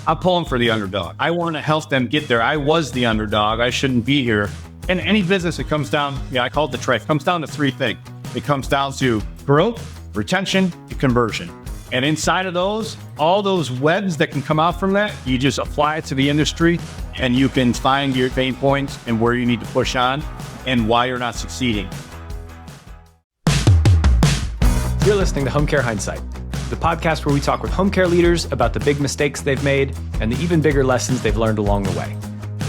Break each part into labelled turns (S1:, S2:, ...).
S1: I'm pulling for the underdog. I want to help them get there. I was the underdog. I shouldn't be here. And any business, it comes down, I call it the trade. It comes down to three things. It comes down to growth, retention, and conversion. And inside of those, all those webs that can come out from that, you just apply it to the industry and you can find your pain points and where you need to push on and why you're not succeeding.
S2: You're listening to Home Care Hindsight, the podcast where we talk with home care leaders about the big mistakes they've made and the even bigger lessons they've learned along the way.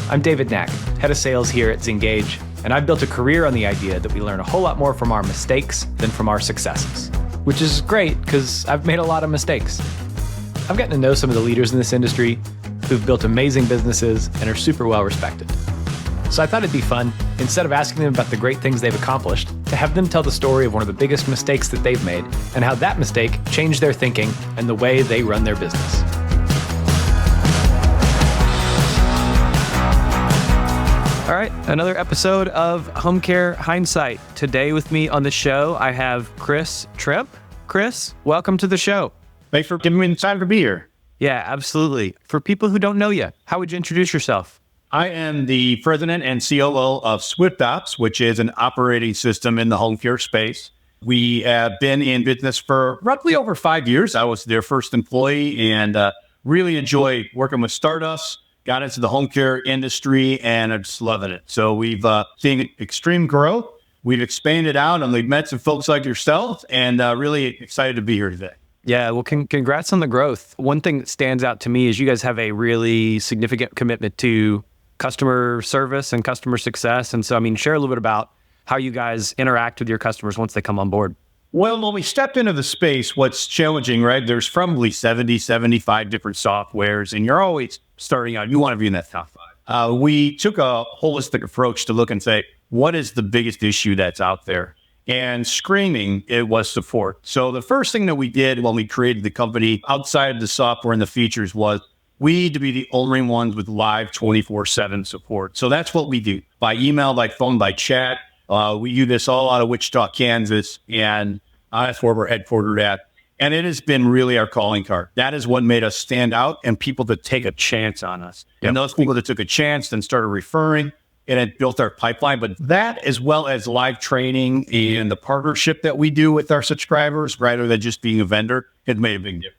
S2: I'm David Knack, head of sales here at Zengage, and I've built a career on the idea that we learn a whole lot more from our mistakes than from our successes, which is great because I've made a lot of mistakes. I've gotten to know some of the leaders in this industry who've built amazing businesses and are super well respected. So I thought it'd be fun, instead of asking them about the great things they've accomplished, to have them tell the story of one of the biggest mistakes that they've made and how that mistake changed their thinking and the way they run their business. All right, another episode of Home Care Hindsight. Today with me on the show, I have Chris Trempe. Chris, welcome to the show.
S1: Thanks for giving me the time to be here.
S2: Yeah, absolutely. For people who don't know you, how would you introduce yourself?
S1: I am the President and CLO of SwyftOps, which is an operating system in the home care space. We have been in business for roughly over 5 years. I was their first employee and really enjoy working with startups, got into the home care industry, and I'm just loving it. So we've seen extreme growth. We've expanded out, and we've met some folks like yourself, and really excited to be here today.
S2: Yeah, well, congrats on the growth. One thing that stands out to me is you guys have a really significant commitment to customer service and customer success. And so, share a little bit about how you guys interact with your customers once they come on board.
S1: Well, when we stepped into the space, what's challenging, right? There's probably 70, 75 different softwares, and you're always starting out. You want to be in that top five. We took a holistic approach to look and say, what is the biggest issue that's out there? And screaming, it was support. So the first thing that we did when we created the company outside of the software and the features was we need to be the only ones with live 24/7 support. So that's what we do by email, by phone, by chat. We do this all out of Wichita, Kansas, and that's where we're headquartered at. And it has been really our calling card. That is what made us stand out and people that take a chance on us. Yep. And those people that took a chance then started referring, and it built our pipeline. But that, as well as live training and the partnership that we do with our subscribers, rather than just being a vendor, it made a big difference.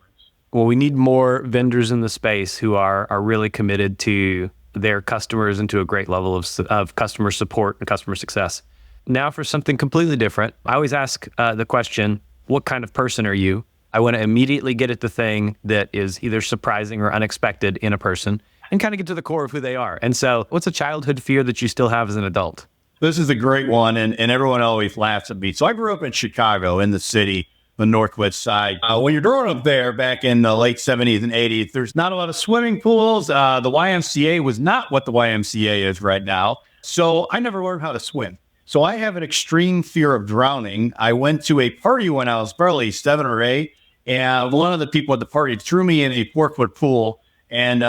S2: Well, we need more vendors in the space who are really committed to their customers and to a great level of customer support and customer success. Now for something completely different, I always ask the question, what kind of person are you? I want to immediately get at the thing that is either surprising or unexpected in a person and kind of get to the core of who they are. And so what's a childhood fear that you still have as an adult?
S1: This is a great one, and everyone always laughs at me. So I grew up in Chicago, in the city, the Northwest side. When you're growing up there back in the late 70s and 80s, there's not a lot of swimming pools. The YMCA was not what the YMCA is right now. So I never learned how to swim. So I have an extreme fear of drowning. I went to a party when I was probably 7 or 8, and one of the people at the party threw me in a 4-foot pool and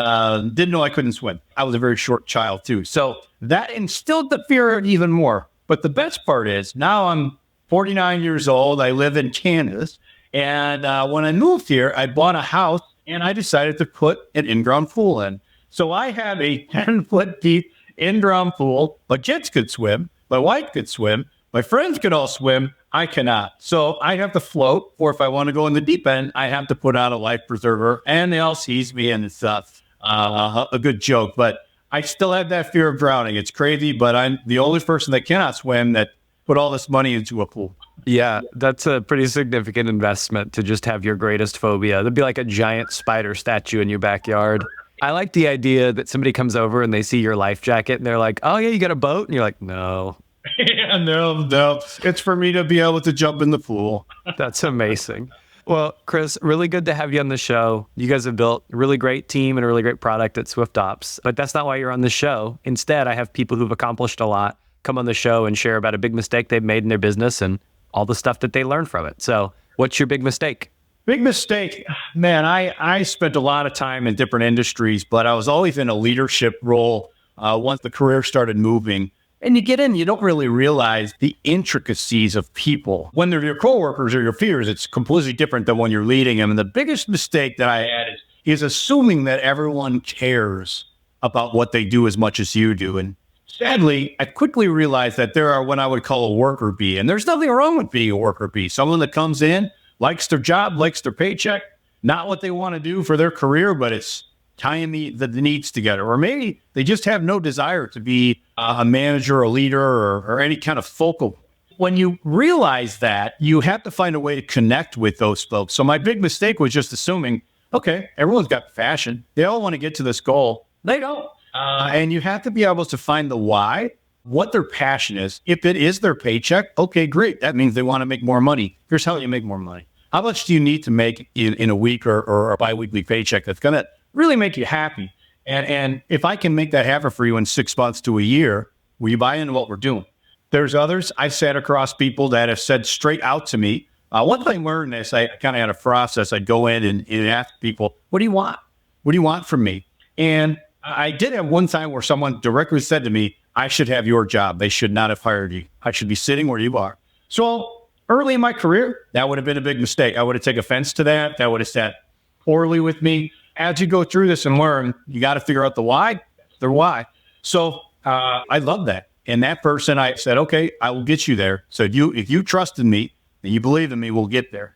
S1: didn't know I couldn't swim. I was a very short child too. So that instilled the fear even more. But the best part is now I'm 49 years old. I live in Kansas. And when I moved here, I bought a house and I decided to put an in-ground pool in. So I have a 10-foot deep in-ground pool. My kids could swim. My wife could swim. My friends could all swim. I cannot. So I have to float, or if I want to go in the deep end, I have to put on a life preserver and they all sees me, and it's a good joke. But I still have that fear of drowning. It's crazy, but I'm the only person that cannot swim that put all this money into a pool.
S2: Yeah, that's a pretty significant investment to just have your greatest phobia. There'd be like a giant spider statue in your backyard. I like the idea that somebody comes over and they see your life jacket and they're like, oh yeah, you got a boat? And you're like, no.
S1: Yeah, no. It's for me to be able to jump in the pool.
S2: That's amazing. Well, Chris, really good to have you on the show. You guys have built a really great team and a really great product at SwyftOps, but that's not why you're on the show. Instead, I have people who've accomplished a lot come on the show and share about a big mistake they've made in their business and all the stuff that they learned from it. So what's your big mistake?
S1: Big mistake. Man, I spent a lot of time in different industries, but I was always in a leadership role once the career started moving. And you get in, you don't really realize the intricacies of people. When they're your coworkers or your peers, it's completely different than when you're leading them. And the biggest mistake that I had is is assuming that everyone cares about what they do as much as you do. And sadly, I quickly realized that there are what I would call a worker bee, and there's nothing wrong with being a worker bee. Someone that comes in, likes their job, likes their paycheck, not what they want to do for their career, but it's tying the needs together. Or maybe they just have no desire to be a manager, a leader, or any kind of focal. When you realize that, you have to find a way to connect with those folks. So my big mistake was just assuming, okay, everyone's got passion. They all want to get to this goal. They don't. And you have to be able to find the why, what their passion is. If it is their paycheck, okay, great. That means they want to make more money. Here's how you make more money. How much do you need to make in a week or a biweekly paycheck that's going to really make you happy? And if I can make that happen for you in 6 months to a year, will you buy into what we're doing? There's others. I've sat across people that have said straight out to me, once I learned this, I kind of had a process. I'd go in and ask people, what do you want? What do you want from me? And I did have one time where someone directly said to me, I should have your job. They should not have hired you. I should be sitting where you are. So early in my career, that would have been a big mistake. I would have taken offense to that. That would have sat poorly with me. As you go through this and learn, you got to figure out the why. Their why. So I love that. And that person, I said, okay, I will get you there. So if you trusted me and you believe in me, we'll get there.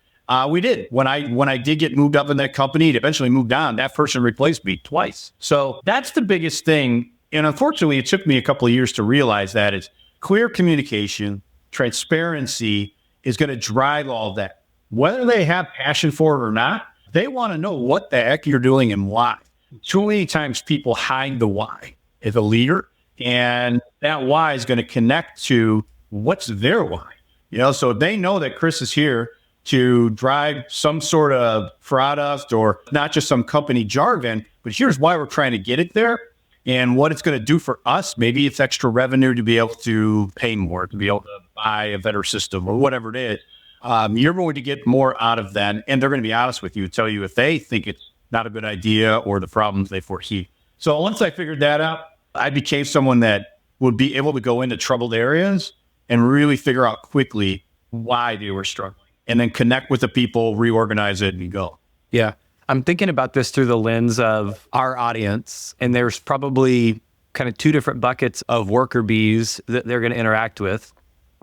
S1: We did. When I did get moved up in that company, it eventually moved on. That person replaced me twice. So that's the biggest thing. And unfortunately, it took me a couple of years to realize that is clear communication, transparency is going to drive all of that. Whether they have passion for it or not, they want to know what the heck you're doing and why. Too many times people hide the why as a leader, and that why is going to connect to what's their why. So they know that Chris is here to drive some sort of product or not just some company jargon, but here's why we're trying to get it there and what it's going to do for us. Maybe it's extra revenue to be able to pay more, to be able to buy a better system or whatever it is. You're going to get more out of that, and they're going to be honest with you, tell you if they think it's not a good idea or the problems they foresee. So once I figured that out, I became someone that would be able to go into troubled areas and really figure out quickly why they were struggling and then connect with the people, reorganize it, and go.
S2: Yeah. I'm thinking about this through the lens of our audience, and there's probably kind of two different buckets of worker bees that they're going to interact with.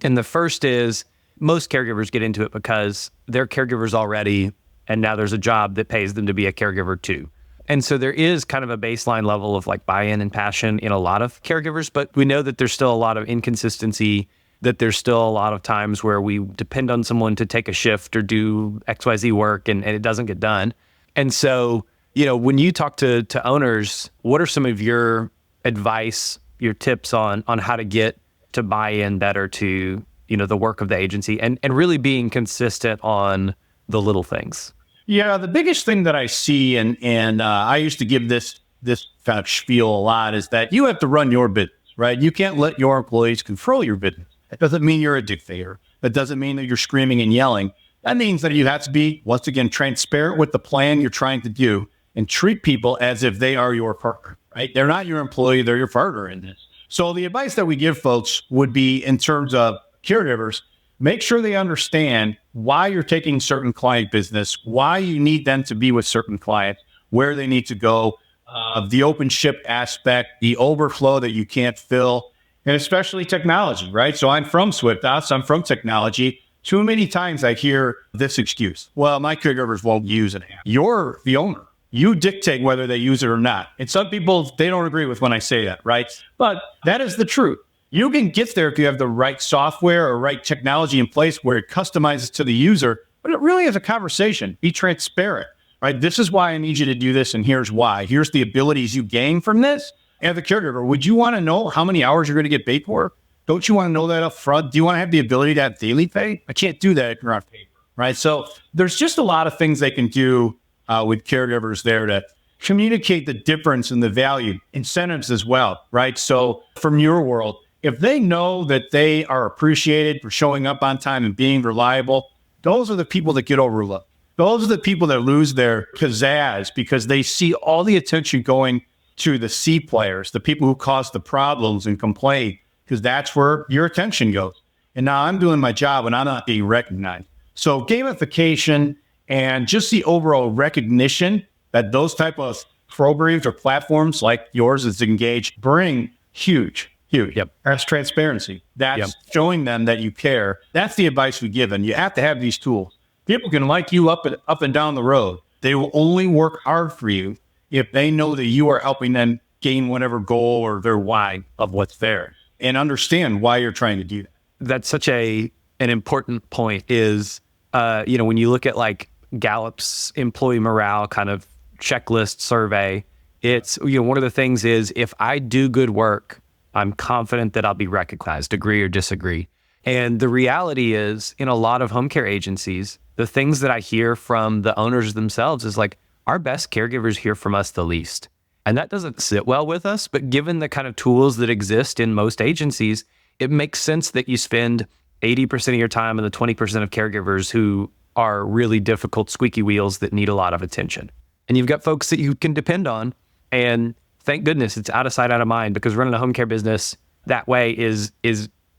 S2: And the first is most caregivers get into it because they're caregivers already, and now there's a job that pays them to be a caregiver too. And so there is kind of a baseline level of like buy-in and passion in a lot of caregivers, but we know that there's still a lot of inconsistency, that there's still a lot of times where we depend on someone to take a shift or do XYZ work and it doesn't get done. And so, when you talk to owners, what are some of your advice, your tips on how to get to buy in better to, the work of the agency and really being consistent on the little things?
S1: Yeah, the biggest thing that I see, and I used to give this kind of spiel a lot, is that you have to run your business, right? You can't let your employees control your business. That doesn't mean you're a dictator. That doesn't mean that you're screaming and yelling. That means that you have to be, once again, transparent with the plan you're trying to do and treat people as if they are your partner, right? They're not your employee, they're your partner in this. So the advice that we give folks would be in terms of caregivers, make sure they understand why you're taking certain client business, why you need them to be with certain clients, where they need to go, the open ship aspect, the overflow that you can't fill, and especially technology, right? So I'm from SwyftOps, I'm from technology. Too many times I hear this excuse. Well, my caregivers won't use it. You're the owner. You dictate whether they use it or not. And some people, they don't agree with when I say that, right? But that is the truth. You can get there if you have the right software or right technology in place where it customizes to the user, but it really is a conversation. Be transparent, right? This is why I need you to do this, and here's why. Here's the abilities you gain from this. And the caregiver, would you want to know how many hours you're going to get paid for? Don't you want to know that up front? Do you want to have the ability to have daily pay? I can't do that if you're on paper, right? So there's just a lot of things they can do with caregivers there to communicate the difference in the value, incentives as well, right? So from your world, if they know that they are appreciated for showing up on time and being reliable, those are the people that get overlooked. Those are the people that lose their pizzazz because they see all the attention going to the C players, the people who cause the problems and complain, because that's where your attention goes. And now I'm doing my job and I'm not being recognized. So gamification and just the overall recognition that those type of programs or platforms like yours is Engage bring huge.
S2: Yep.
S1: That's transparency. That's showing them that you care. That's the advice we give. And you have to have these tools. People can like you up and down the road. They will only work hard for you if they know that you are helping them gain whatever goal or their why of what's there and understand why you're trying to do that.
S2: That's such an important point is, when you look at like Gallup's employee morale kind of checklist survey, it's, one of the things is if I do good work, I'm confident that I'll be recognized, agree or disagree. And the reality is in a lot of home care agencies, the things that I hear from the owners themselves is like, our best caregivers hear from us the least. And that doesn't sit well with us, but given the kind of tools that exist in most agencies, it makes sense that you spend 80% of your time on the 20% of caregivers who are really difficult squeaky wheels that need a lot of attention. And you've got folks that you can depend on. And thank goodness it's out of sight, out of mind, because running a home care business that way is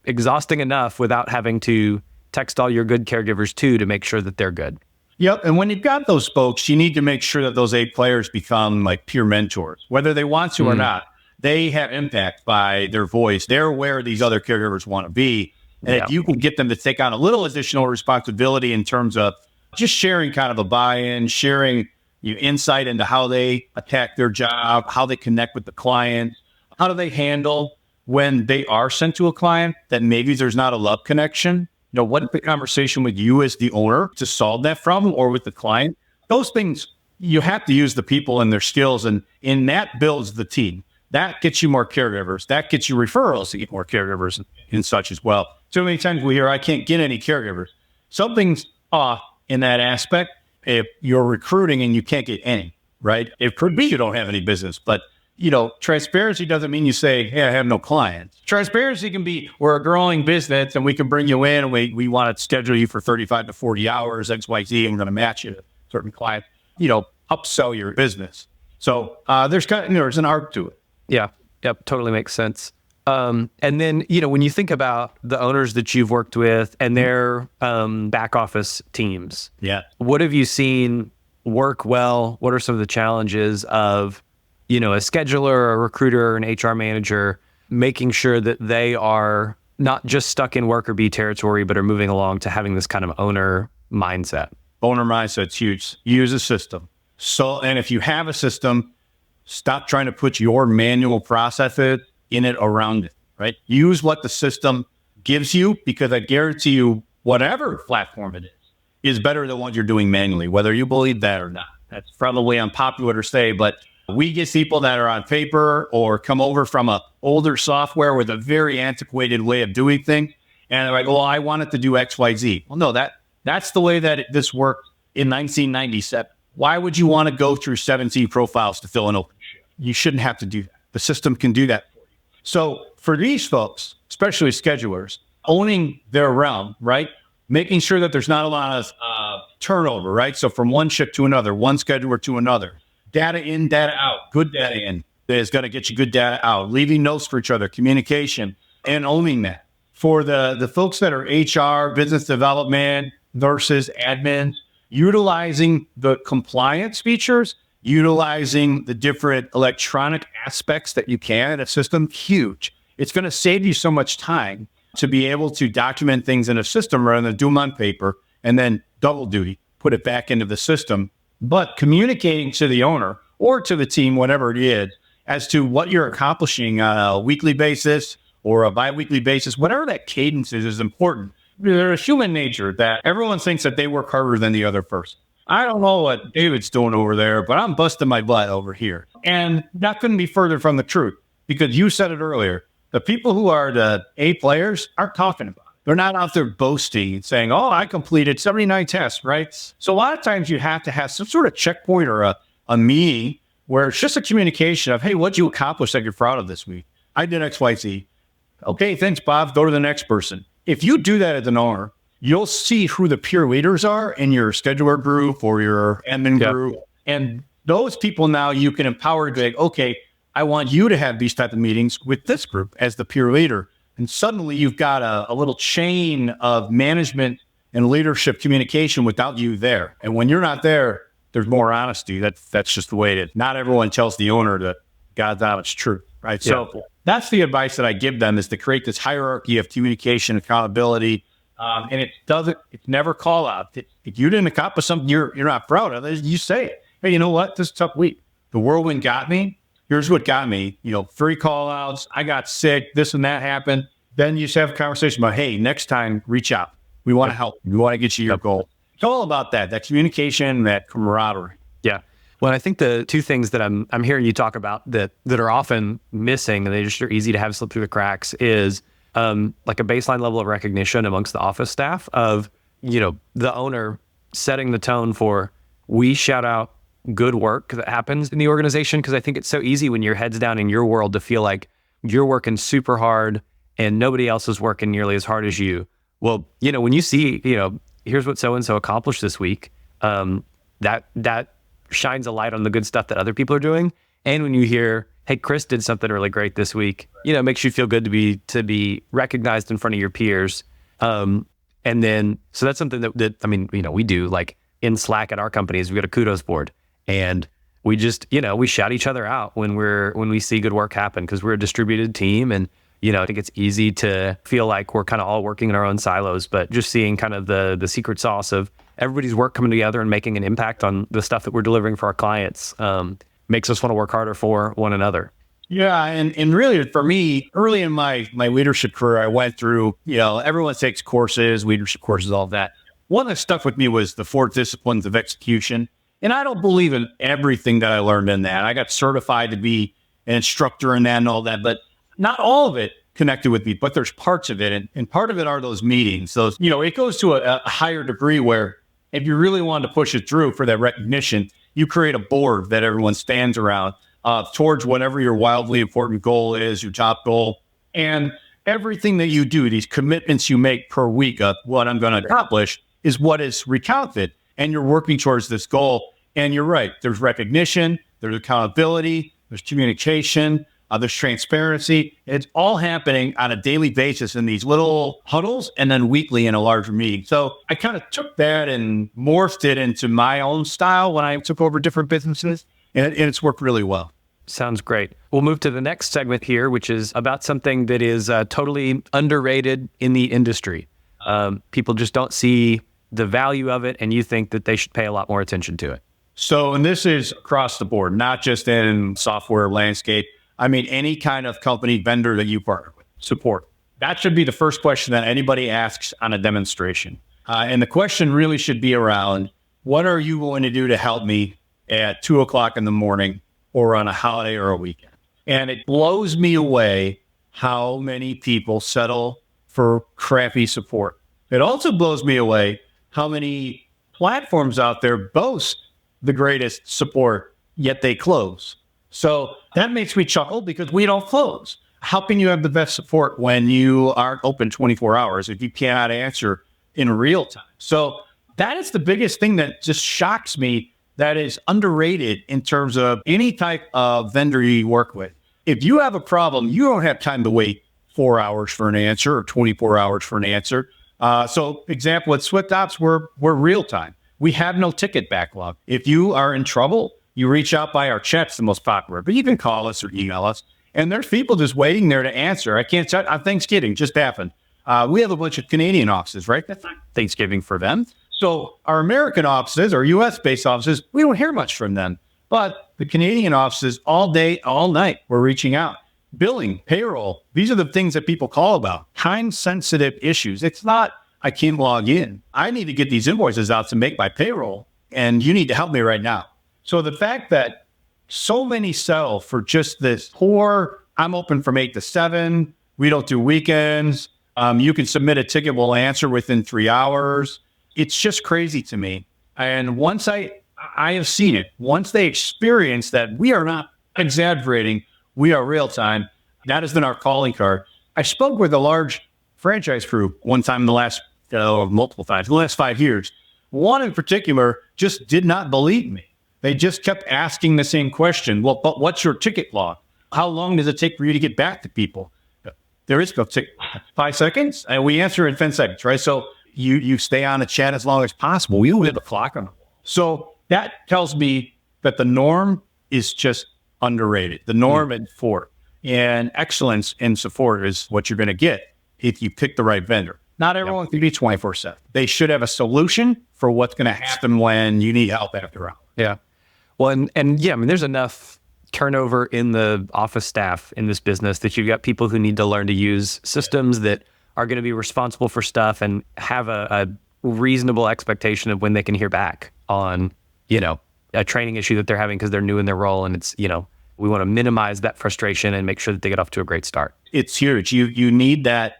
S2: exhausting enough without having to text all your good caregivers too to make sure that they're good.
S1: Yep. And when you've got those folks, you need to make sure that those 8 players become like peer mentors, whether they want to or not. They have impact by their voice. They're where these other caregivers want to be. And if you can get them to take on a little additional responsibility in terms of just sharing kind of a buy-in, sharing insight into how they attack their job, how they connect with the client, how do they handle when they are sent to a client that maybe there's not a love connection. What the conversation with you as the owner to solve that problem or with the client? Those things, you have to use the people and their skills, and that builds the team. That gets you more caregivers. That gets you referrals to get more caregivers and such as well. So many times we hear, I can't get any caregivers. Something's off in that aspect if you're recruiting and you can't get any, right? It could be you don't have any business, but transparency doesn't mean you say, hey, I have no clients. Transparency can be, we're a growing business and we can bring you in and we want to schedule you for 35 to 40 hours, XYZ, and we're going to match you to a certain client, upsell your business. So there's an art to it.
S2: Yeah. Yep. Totally makes sense. And then, when you think about the owners that you've worked with and their back office teams, what have you seen work well? What are some of the challenges of a scheduler, a recruiter, an HR manager, making sure that they are not just stuck in worker bee territory, but are moving along to having this kind of owner mindset?
S1: Owner mindset's huge. Use a system. And if you have a system, stop trying to put your manual processes in it around it, right? Use what the system gives you, because I guarantee you, whatever platform it is better than what you're doing manually, whether you believe that or not. That's probably unpopular to say, but we get people that are on paper or come over from a older software with a very antiquated way of doing things. And they're like, well, I want it to do X, Y, Z. Well, no, that's the way that this worked in 1997. Why would you want to go through 17 profiles to fill an open shift? You shouldn't have to do that. The system can do that for you. So for these folks, especially schedulers, owning their realm, right? Making sure that there's not a lot of turnover, right? So from one shift to another, one scheduler to another. Data in, data out. Good data in is going to get you good data out. Leaving notes for each other, communication, and owning that. For the folks that are HR, business development versus admin, utilizing the compliance features, utilizing the different electronic aspects that you can in a system, huge. It's going to save you so much time to be able to document things in a system rather than do them on paper and then double duty, put it back into the system. But communicating to the owner or to the team, whatever it is, as to what you're accomplishing on a weekly basis or a biweekly basis, whatever that cadence is important. There's human nature that everyone thinks that they work harder than the other person. I don't know what David's doing over there, but I'm busting my butt over here. And that couldn't be further from the truth, because you said it earlier. The people who are the A players aren't talking about it. They're not out there boasting and saying, oh, I completed 79 tests, right? So a lot of times you have to have some sort of checkpoint or a meeting where it's just a communication of, hey, what'd you accomplish that you're proud of this week? I did X, Y, Z. Okay, thanks, Bob. Go to the next person. If you do that as an owner, you'll see who the peer leaders are in your scheduler group or your admin group. And those people now you can empower to say, okay, I want you to have these type of meetings with this group as the peer leader. And suddenly you've got a little chain of management and leadership communication without you there. And when you're not there, there's more honesty. That's just the way it is. Not everyone tells the owner that God's honest truth, right?
S2: Yeah.
S1: So that's the advice that I give them, is to create this hierarchy of communication, accountability. And it's never call out. If you didn't accomplish something you're not proud of, you say it. Hey, you know what? This is a tough week. The whirlwind got me. Here's what got me. 3 call outs. I got sick. This and that happened. Then you just have a conversation about, hey, next time, reach out. We want to help. We want to get you your goal. It's all about that communication, that camaraderie.
S2: Yeah. Well, I think the two things that I'm hearing you talk about that are often missing, and they just are easy to have slip through the cracks, is like a baseline level of recognition amongst the office staff of, the owner setting the tone for, we shout out good work that happens in the organization. Because I think it's so easy when your head's down in your world to feel like you're working super hard and nobody else is working nearly as hard as you. Well, when you see, here's what so-and-so accomplished this week, that shines a light on the good stuff that other people are doing. And when you hear, hey, Chris did something really great this week, it makes you feel good to be recognized in front of your peers. And then, so that's something that we do, like in Slack at our companies, we got a kudos board, and we just, we shout each other out when we see good work happen, because we're a distributed team. And, I think it's easy to feel like we're kind of all working in our own silos, but just seeing kind of the secret sauce of everybody's work coming together and making an impact on the stuff that we're delivering for our clients makes us want to work harder for one another.
S1: Yeah. And really for me, early in my leadership career, I went through, everyone takes courses, leadership courses, all of that. One that stuck with me was the 4 disciplines of execution. And I don't believe in everything that I learned in that. I got certified to be an instructor in that and all that, but not all of it connected with me, but there's parts of it. And part of it are those meetings. Those, it goes to a higher degree where if you really want to push it through for that recognition, you create a board that everyone stands around towards whatever your wildly important goal is, your top goal. And everything that you do, these commitments you make per week of what I'm going to accomplish, is what is recounted. And you're working towards this goal. And you're right. There's recognition, there's accountability, there's communication, there's transparency. It's all happening on a daily basis in these little huddles and then weekly in a larger meeting. So I kind of took that and morphed it into my own style when I took over different businesses, and it's worked really well.
S2: Sounds great. We'll move to the next segment here, which is about something that is totally underrated in the industry. People just don't see the value of it, and you think that they should pay a lot more attention to it.
S1: So, and this is across the board, not just in software landscape. I mean, any kind of company, vendor that you partner with, support. That should be the first question that anybody asks on a demonstration. And the question really should be around, what are you going to do to help me at 2:00 in the morning or on a holiday or a weekend? And it blows me away how many people settle for crappy support. It also blows me away how many platforms out there boast the greatest support, yet they close. So that makes me chuckle, because we don't close. How can you have the best support when you aren't open 24 hours if you cannot answer in real time? So that is the biggest thing that just shocks me, that is underrated in terms of any type of vendor you work with. If you have a problem, you don't have time to wait 4 hours for an answer or 24 hours for an answer. So example, at SwyftOps, we're real time. We have no ticket backlog. If you are in trouble, you reach out by our chat's the most popular, but you can call us or email us. And there's people just waiting there to answer. I can't tell. Thanksgiving just happened. We have a bunch of Canadian offices, right? That's not Thanksgiving for them. So our American offices, our US-based offices, we don't hear much from them. But the Canadian offices, all day, all night, we're reaching out. Billing, payroll, these are the things that people call about. Time-sensitive issues. It's not, I can't log in. I need to get these invoices out to make my payroll, and you need to help me right now. So the fact that so many settle for just this poor, I'm open from 8 to 7, we don't do weekends, you can submit a ticket, we'll answer within 3 hours. It's just crazy to me. And once I have seen it, once they experience that we are not exaggerating, we are real time, that has been our calling card. I spoke with a large franchise group one time in the last, multiple times, the last 5 years. One in particular just did not believe me. They just kept asking the same question. Well, but what's your ticket log? How long does it take for you to get back to people? There is no ticket. 5 seconds? And we answer in 10 seconds, right? So you stay on the chat as long as possible. We don't have a clock on the wall. So that tells me that the norm is just underrated. The norm in support and excellence in support is what you're going to get if you pick the right vendor. Not everyone can be 24/7. They should have a solution for what's going to happen when you need help after hours.
S2: Yeah. Well, and yeah, I mean, there's enough turnover in the office staff in this business that you've got people who need to learn to use systems that are going to be responsible for stuff and have a reasonable expectation of when they can hear back on, a training issue that they're having because they're new in their role. And it's, we want to minimize that frustration and make sure that they get off to a great start.
S1: It's huge. You need that.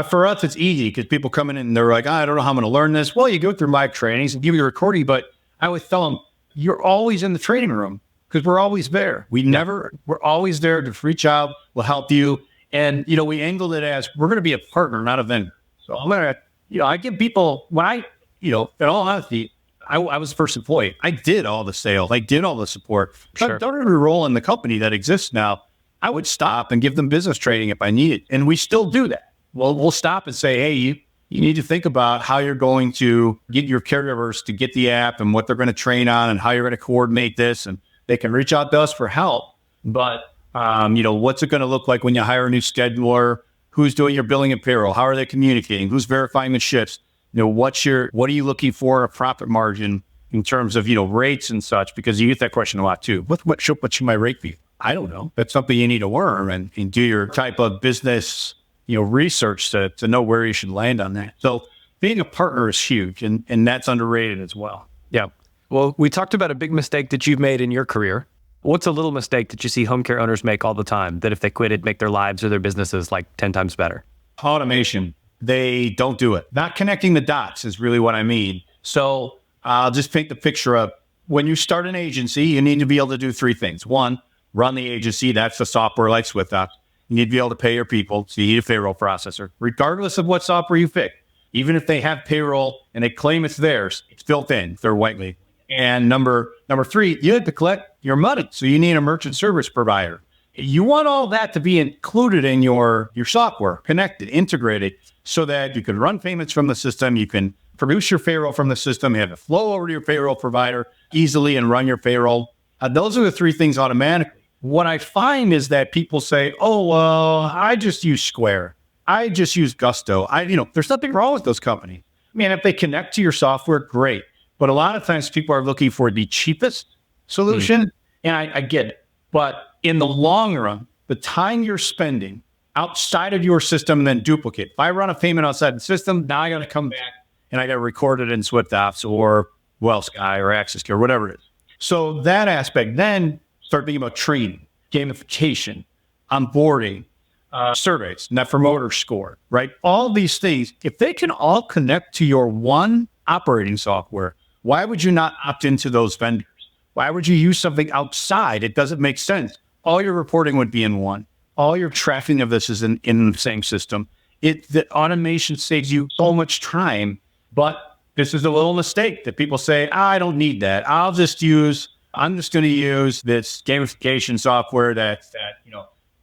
S1: For us, it's easy because people come in and they're like, I don't know how I'm going to learn this. Well, you go through my trainings and give you a recording, but I always tell them, you're always in the training room because we're always there. We're always there to reach out. We'll help you. And, we angled it as we're going to be a partner, not a vendor. So I'm going to, I give people, when I, in all honesty, I was the first employee. I did all the sales. I did all the support.
S2: Sure.
S1: Don't every role in the company that exists now, I would stop and give them business training if I needed. And we still do that. Well, we'll stop and say, hey, you need to think about how you're going to get your caregivers to get the app and what they're going to train on and how you're going to coordinate this. And they can reach out to us for help. But, what's it going to look like when you hire a new scheduler? Who's doing your billing and payroll? How are they communicating? Who's verifying the shifts? What are you looking for in a profit margin in terms of, rates and such? Because you get that question a lot too. What should my rate be? I don't know. That's something you need to learn and do your type of business research to know where you should land on that. So being a partner is huge and that's underrated as well.
S2: Yeah. Well, we talked about a big mistake that you've made in your career. What's a little mistake that you see home care owners make all the time that if they quit, it'd make their lives or their businesses like 10 times better?
S1: Automation. They don't do it. Not connecting the dots is really what I mean. So I'll just paint the picture of when you start an agency, you need to be able to do three things. One, run the agency. That's the software like SwyftOps. You need to be able to pay your people. So you need a payroll processor, regardless of what software you pick. Even if they have payroll and they claim it's theirs, it's built in. They're white label. And number three, you have to collect your money. So you need a merchant service provider. You want all that to be included in your software, connected, integrated, so that you can run payments from the system. You can produce your payroll from the system, have it flow over to your payroll provider easily and run your payroll. Those are the three things automatically. What I find is that people say, oh, well, I just use Square. I just use Gusto. There's nothing wrong with those companies. I mean, if they connect to your software, great. But a lot of times people are looking for the cheapest solution. And I get it. But in the long run, the time you're spending outside of your system and then duplicate. If I run a payment outside the system, now I got to come back and I got to record it in SwyftOps or WellSky or AccessCare or whatever it is. So that aspect, then start thinking about training, gamification, onboarding, surveys, net promoter score, right? All these things, if they can all connect to your one operating software, why would you not opt into those vendors? Why would you use something outside? It doesn't make sense. All your reporting would be in one. All your tracking of this is in the same system. The automation saves you so much time, but this is a little mistake that people say, I don't need that. I'm just going to use this gamification software that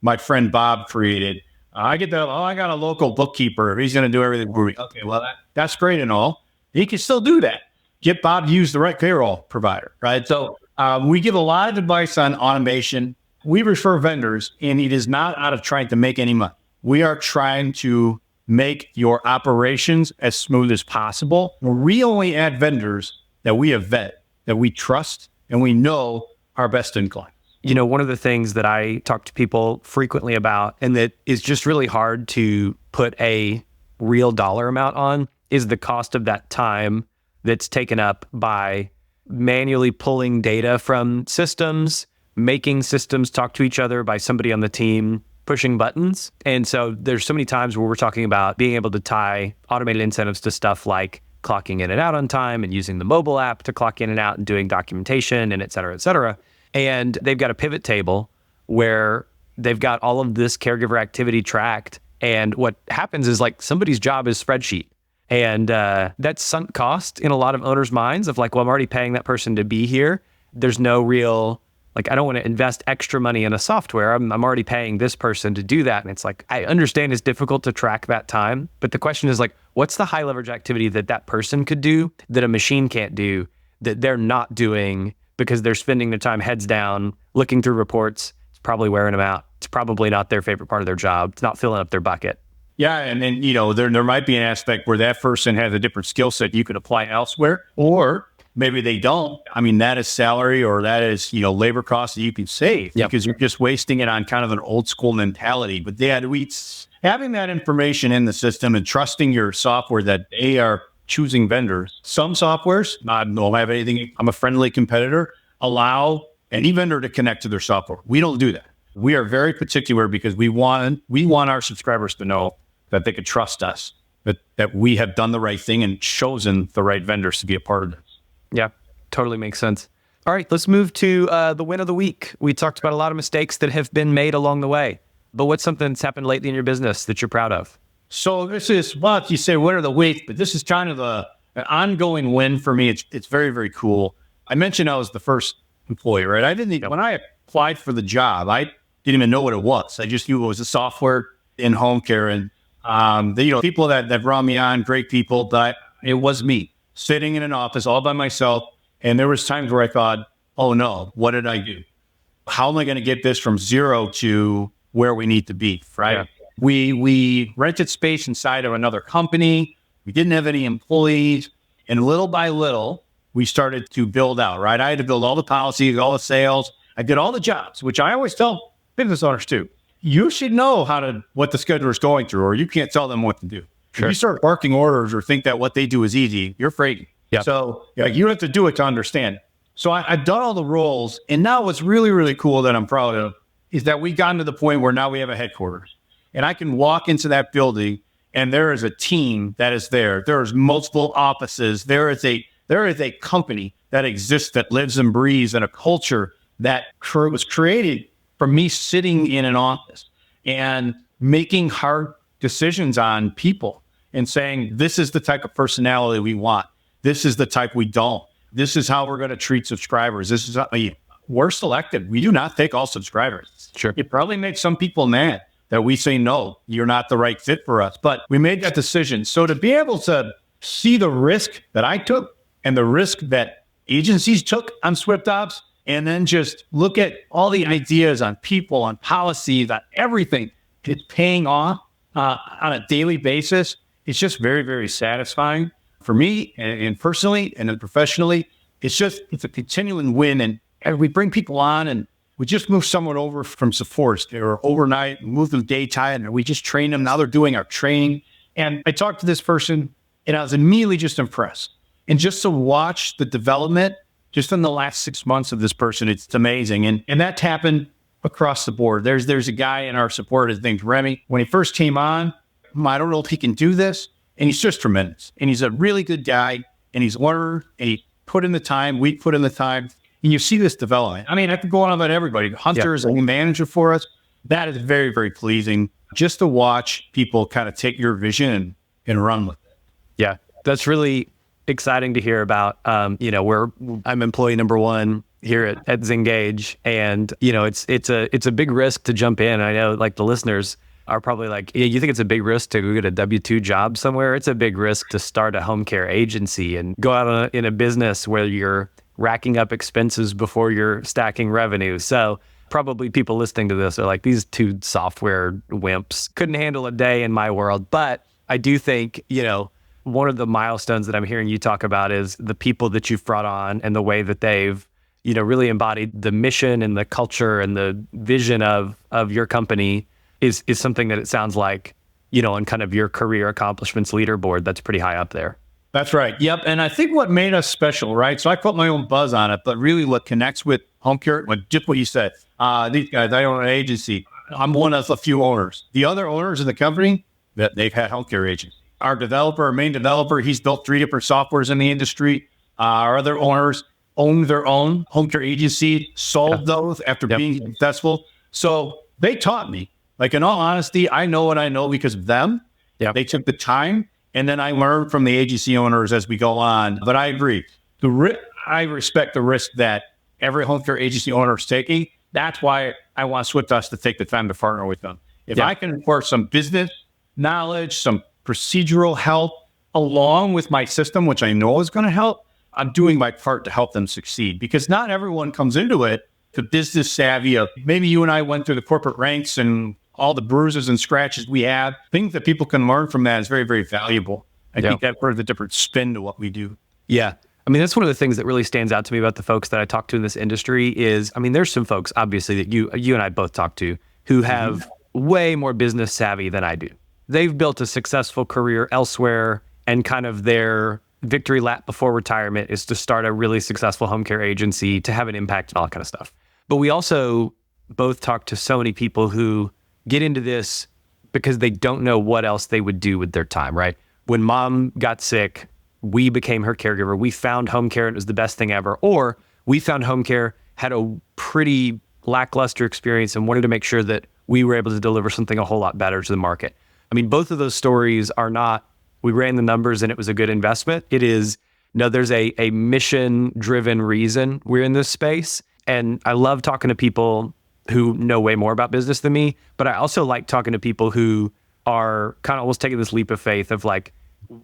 S1: my friend Bob created. I get that. Oh, I got a local bookkeeper. He's going to do everything for me. Okay, well, that's great and all. He can still do that. Get Bob to use the right payroll provider, right? So we give a lot of advice on automation. We refer vendors, and it is not out of trying to make any money. We are trying to make your operations as smooth as possible. We only add vendors that we have vetted, that we trust, and we know are best in class.
S2: One of the things that I talk to people frequently about, and that is just really hard to put a real dollar amount on, is the cost of that time that's taken up by manually pulling data from systems, making systems talk to each other by somebody on the team pushing buttons. And so there's so many times where we're talking about being able to tie automated incentives to stuff like clocking in and out on time and using the mobile app to clock in and out and doing documentation and et cetera, et cetera. And they've got a pivot table where they've got all of this caregiver activity tracked. And what happens is like somebody's job is spreadsheet. And that's sunk cost in a lot of owners' minds of like, well, I'm already paying that person to be here. There's no real, like, I don't want to invest extra money in a software. I'm already paying this person to do that. And it's like, I understand it's difficult to track that time. But the question is like, what's the high leverage activity that person could do that a machine can't do that they're not doing because they're spending their time heads down, looking through reports. It's probably wearing them out. It's probably not their favorite part of their job. It's not filling up their bucket.
S1: Yeah, and then, there might be an aspect where that person has a different skill set you could apply elsewhere, or maybe they don't. I mean, that is salary, or that is, labor costs that you can save because you're just wasting it on kind of an old school mentality. But having that information in the system and trusting your software that they are choosing vendors. Some softwares, I don't have anything. I'm a friendly competitor, allow any vendor to connect to their software. We don't do that. We are very particular because we want our subscribers to know that they could trust us, that we have done the right thing and chosen the right vendors to be a part of this.
S2: Yeah, totally makes sense. All right, let's move to the win of the week. We talked about a lot of mistakes that have been made along the way, but what's something that's happened lately in your business that you're proud of?
S1: So this is, you say win of the week, but this is kind of an ongoing win for me. It's very, very cool. I mentioned I was the first employee, right? When I applied for the job, I didn't even know what it was. I just knew it was a software in home care, and people that brought me on, great people, but it was me sitting in an office all by myself. And there was times where I thought, oh no, what did I do? How am I going to get this from zero to where we need to be, right? Yeah. We rented space inside of another company. We didn't have any employees. And little by little, we started to build out, right? I had to build all the policies, all the sales. I did all the jobs, which I always tell business owners too. You should know what the scheduler is going through, or you can't tell them what to do. Sure. If you start barking orders or think that what they do is easy, you're afraid. Yep. So you have to do it to understand it. So I've done all the roles. And now what's really, really cool that I'm proud of is that we've gotten to the point where now we have a headquarters. And I can walk into that building and there is a team that is there. There's multiple offices. There is a company that exists, that lives and breathes, and a culture that was created from me sitting in an office and making hard decisions on people and saying, this is the type of personality we want. This is the type we don't. This is how we're going to treat subscribers. This is how we're selective. We do not take all subscribers.
S2: Sure.
S1: It probably makes some people mad that we say, no, you're not the right fit for us. But we made that decision. So to be able to see the risk that I took and the risk that agencies took on SwyftOps, and then just look at all the ideas on people, on policies, on everything, it's paying off on a daily basis. It's just very, very satisfying for me and personally and then professionally. It's a continuing win. And we bring people on, and we just moved someone over from support. They were overnight, moved them daytime, and we just trained them. Now they're doing our training. And I talked to this person, and I was immediately just impressed. And just to watch the development just in the last 6 months of this person, it's amazing. And that happened across the board. There's a guy in our support, his name's Remy. When he first came on, I don't know if he can do this. And he's just tremendous. And he's a really good guy. And he's learned, and he put in the time, we put in the time. And you see this development. I mean, I could go on about everybody. Hunter is a manager for us. That is very, very pleasing just to watch people kind of take your vision and run with it.
S2: Yeah, that's really exciting to hear about. I'm employee number one here at Zengage, and it's a big risk to jump in. I know, like, the listeners are probably like, yeah, you think it's a big risk to go get a W-2 job somewhere? It's a big risk to start a home care agency and go out in a business where you're racking up expenses before you're stacking revenue. So probably people listening to this are like, these two software wimps couldn't handle a day in my world. But I do think, one of the milestones that I'm hearing you talk about is the people that you've brought on and the way that they've, really embodied the mission and the culture and the vision of your company is something that it sounds like, on kind of your career accomplishments leaderboard, that's pretty high up there.
S1: That's right. Yep. And I think what made us special, right? So I put my own buzz on it, but really what connects with home care, just what you said, these guys, I own an agency. I'm one of a few owners. The other owners of the company, that they've had home care agents. Our main developer, he's built 3 different softwares in the industry. Our other owners own their own home care agency, sold those after being successful. So they taught me, like, in all honesty, I know what I know because of them. Yeah. They took the time. And then I learned from the agency owners as we go on. But I agree. I respect the risk that every home care agency owner is taking. That's why I want SwyftOps to take the time to partner with them. If I can impart some business knowledge, some procedural help along with my system, which I know is going to help, I'm doing my part to help them succeed, because not everyone comes into it the business savvy of maybe you and I went through the corporate ranks and all the bruises and scratches we have. Things that people can learn from that is very, very valuable. I think that's part of the different spin to what we do.
S2: Yeah. I mean, that's one of the things that really stands out to me about the folks that I talk to in this industry is, I mean, there's some folks, obviously, that you and I both talk to who have way more business savvy than I do. They've built a successful career elsewhere, and kind of their victory lap before retirement is to start a really successful home care agency to have an impact and all that kind of stuff. But we also both talk to so many people who get into this because they don't know what else they would do with their time, right? When mom got sick, we became her caregiver. We found home care and it was the best thing ever. Or we found home care, had a pretty lackluster experience, and wanted to make sure that we were able to deliver something a whole lot better to the market. I mean, both of those stories are not, we ran the numbers and it was a good investment. It is, no, there's a mission-driven reason we're in this space. And I love talking to people who know way more about business than me, but I also like talking to people who are kind of almost taking this leap of faith of like,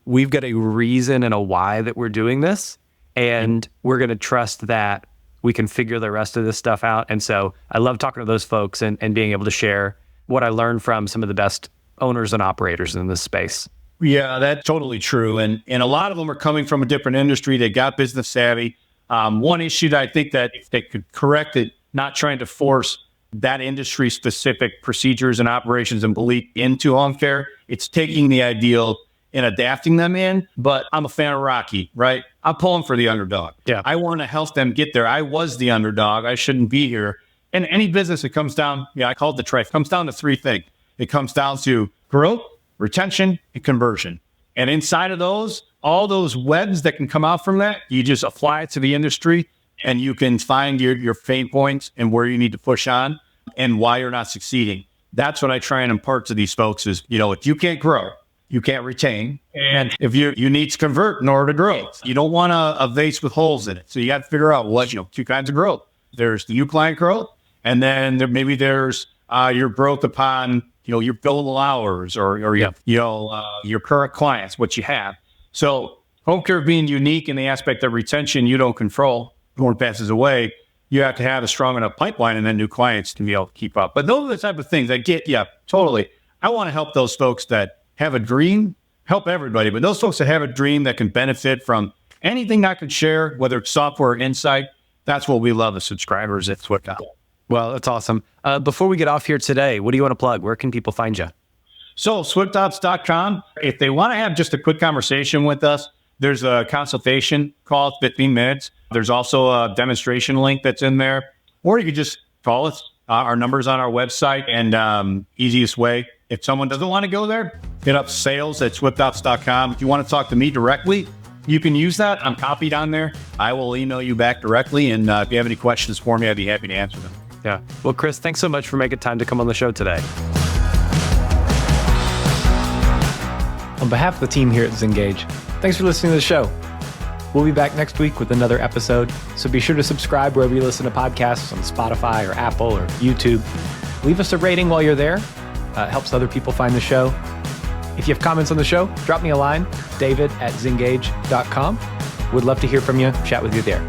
S2: we've got a reason and a why that we're doing this, and we're going to trust that we can figure the rest of this stuff out. And so I love talking to those folks and being able to share what I learned from some of the best owners and operators in this space.
S1: Yeah, that's totally true. And a lot of them are coming from a different industry. They got business savvy. One issue that I think that if they could correct it, not trying to force that industry specific procedures and operations and belief into home care, it's taking the ideal and adapting them in. But I'm a fan of Rocky, right? I'm pulling for the underdog.
S2: Yeah.
S1: I want to help them get there. I was the underdog. I shouldn't be here. And any business, it comes down, I call it the trifecta. It comes down to three things. It comes down to growth, retention, and conversion. And inside of those, all those webs that can come out from that, you just apply it to the industry, and you can find your pain points and where you need to push on and why you're not succeeding. That's what I try and impart to these folks is, if you can't grow, you can't retain. And if you need to convert in order to grow, you don't want a vase with holes in it. So you got to figure out what, two kinds of growth. There's the new client growth, and then there's your growth upon, your billable hours or your current clients, what you have. So home care being unique in the aspect of retention, you don't control. When it passes away, you have to have a strong enough pipeline and then new clients to be able to keep up. But those are the type of things I get. Yeah, totally. I want to help those folks that have a dream, help everybody. But those folks that have a dream that can benefit from anything I could share, whether it's software or insight, that's what we love as subscribers at SwyftOps.
S2: Well, that's awesome. Before we get off here today, what do you want to plug? Where can people find you?
S1: So SwyftOps.com. If they want to have just a quick conversation with us, there's a consultation call, 15 minutes. There's also a demonstration link that's in there. Or you could just call us. Our number's on our website. And easiest way, if someone doesn't want to go there, hit up sales@SwyftOps.com. If you want to talk to me directly, you can use that. I'm copied on there. I will email you back directly. And if you have any questions for me, I'd be happy to answer them.
S2: Yeah. Well, Chris, thanks so much for making time to come on the show today. On behalf of the team here at Zengage, thanks for listening to the show. We'll be back next week with another episode, so be sure to subscribe wherever you listen to podcasts on Spotify or Apple or YouTube. Leave us a rating while you're there. It helps other people find the show. If you have comments on the show, drop me a line, david@zengage.com. Would love to hear from you, chat with you there.